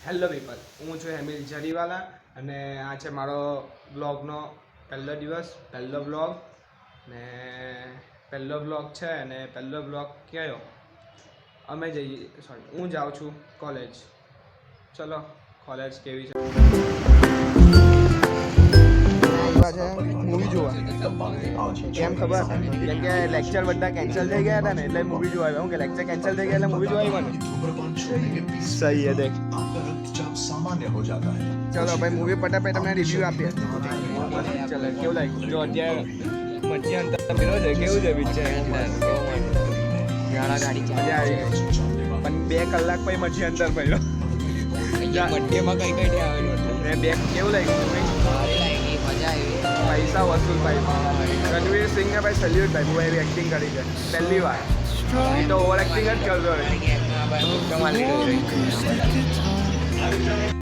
Hello people, હું છું હેમિલ જરીવાલા અને આ છે મારો બ્લોગનો પહેલો દિવસ, પહેલો બ્લોગ ને પહેલો બ્લોગ છે અને પહેલો બ્લોગ કયો હું જાઉં છું કોલેજ. ચલો કોલેજ કેવી છે. મૂવી જોવા કેમ ખબર? કેમ કે લેક્ચર બધા કેન્સલ થઈ ગયા હતા ને એટલે મૂવી જોવા આવ્યા. હું કે લેક્ચર કેન્સલ થઈ ગયા એટલે મૂવી જોવા આવ્યા ને. સહી હે દેખ. ચલો ભાઈ મૂવી પટા પછી તમને રિવ્યુ આપીએ. ચલો કેવું લાગ્યું? જો અત્યારે મધ્ય અંતર ફેરો છે. કેવું છે પિક્ચર? ગાડા ગાડી મજા આવી ગઈ પણ 2 કલાક પછી મધ્ય અંતર પડ્યો. મધ્યમાં કઈ કઈ આવેલું ને બે કેવું લાગ્યું મૂવી? મજા આવી. પૈસા વસૂલ ભાઈ. રણવીર સિંહને ભાઈ સલ્યુટ ભાઈ, બહુ એવી એક્ટિંગ કરી છે પહેલી વાર. એ તો ઓવર એક્ટિંગ જ કરતો હોય.